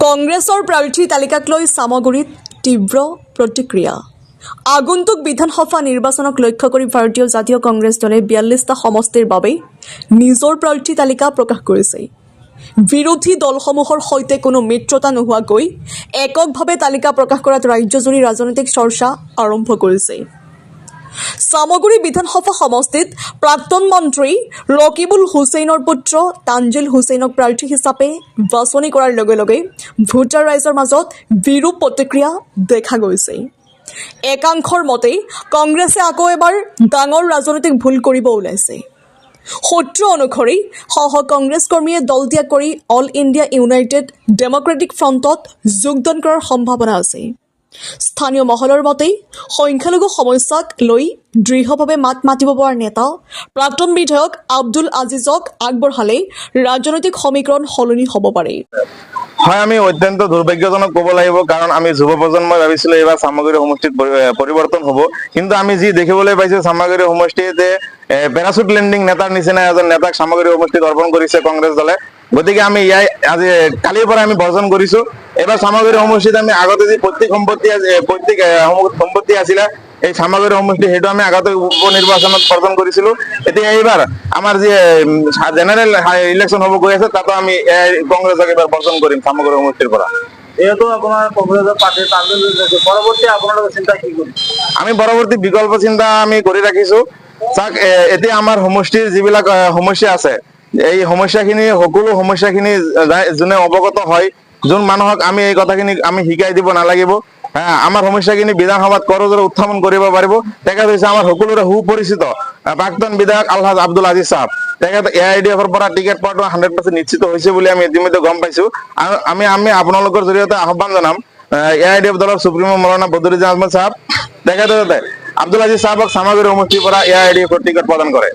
কংগ্ৰেছৰ প্ৰাৰ্থী তালিকাক লৈ সামগুৰিত তীব্ৰ প্ৰতিক্ৰিয়া। আগন্তুক বিধানসভা নিৰ্বাচনক লক্ষ্য কৰি ভাৰতীয় জাতীয় কংগ্ৰেছ দলে ৪২টা সমষ্টিৰ বাবে নিজৰ প্ৰাৰ্থী তালিকা প্ৰকাশ কৰিছে। বিৰোধী দলসমূহৰ সৈতে কোনো মিত্ৰতা নোহোৱাকৈ এককভাৱে তালিকা প্ৰকাশ কৰাত ৰাজ্যজুৰি ৰাজনৈতিক চৰ্চা আৰম্ভ কৰিছে। সামগুৰি বিধানসভা সমষ্টিত প্ৰাক্তন মন্ত্ৰী ৰকিবুল হুছেইনৰ পুত্ৰ তানজিল হুছেইনক প্ৰাৰ্থী হিচাপে বাছনি কৰাৰ লগে লগে ভোটাৰ ৰাইজৰ মাজত বিৰূপ প্ৰতিক্ৰিয়া দেখা গৈছে। একাংশৰ মতে কংগ্ৰেছে আকৌ এবাৰ ডাঙৰ ৰাজনৈতিক ভুল কৰিব ওলাইছে। সূত্ৰ অনুসৰি কংগ্ৰেছ কৰ্মীয়ে দল ত্যাগ কৰি অল ইণ্ডিয়া ইউনাইটেড ডেমক্ৰেটিক ফ্ৰণ্টত যোগদান কৰাৰ সম্ভাৱনা আছে। স্থানীয় মহলৰ মতে সংখ্যালঘু সমস্যাক লৈ দৃঢ়ভাৱে মাত মাতিব পৰা নেতা প্ৰাক্তন বিধায়ক আব্দুল আজিজক আগবঢ়ালে ৰাজনৈতিক সমীকৰণ সলনি হ'ব পাৰে। হয়, আমি অত্যন্ত দুৰ্ভাগ্যজনক ক'ব লাগিব, কাৰণ আমি যুৱ প্ৰজন্মই ভাবিছিলো এইবাৰ সামগুৰি সমষ্টিত পৰিৱৰ্তন হ'ব, কিন্তু আমি যি দেখিবলৈ পাইছো সামগুৰি সমষ্টিতে পেৰাচুট লেণ্ডিং নেতাৰ নিচিনা এজন নেতাক সামগুৰি সমষ্টিত অৰ্পণ কৰিছে কংগ্ৰেছ দলে। গতিকে আমি আজি কালিৰ পৰা আমি বৰ্জন কৰিছো। এইবাৰ সামগুৰি সমষ্টিত আমি আগতে যি পৈতৃক সম্পত্তি আছিলে এই সামগুৰি সমষ্টি, সেইটো আমি আগতে উপ নিৰ্বাচনত বৰ্জন কৰিছিলো। এতিয়া এইবাৰ আমাৰ যি জেনেৰেল ইলেকশ্যন হ'ব গৈ আছে, তাতো আমি কংগ্ৰেছক এইবাৰ বৰ্জন কৰিম সামগুৰি সমষ্টিৰ পৰা। যেহেতু আপোনাৰ কংগ্ৰেছৰ পাৰ্টি পৰৱৰ্তী আপোনালোকে চিন্তা কি কৰিম? আমি পৰৱৰ্তী বিকল্প চিন্তা আমি কৰি ৰাখিছো। চাওক, এতিয়া আমাৰ সমষ্টিৰ যিবিলাক সমস্যা আছে, এই সমস্যাখিনি সকলো সমস্যাখিনি যোনে অৱগত হয়, যোন মানুহক আমি এই কথাখিনি আমি শিকাই দিব নালাগিব। আমাৰ সমস্যাখিনি বিধানসভাত কৰজোৰে উত্থাপন কৰিব পাৰিব। তেখেত হৈছে আমাৰ সকলোৰে সুপৰিচিত প্ৰাক্তন বিধায়ক আলহাজ আব্দুল আজিজ সাহেব। তেখেত AIDF-ৰ পৰা টিকেট পোৱাটো 100% নিশ্চিত হৈছে বুলি আমি ইতিমধ্যে গম পাইছো। আৰু আমি আপোনালোকৰ জৰিয়তে আহ্বান জনাম AIDF দলৰ সুপ্ৰিমো মৌলানা বদৰুদ্দিন আহমেদ সাহেব, তেখেতে আব্দুল আজিজ সাহেবক সামগুৰি সমষ্টিৰ পৰা AIDF-ৰ টিকেট প্ৰদান কৰে।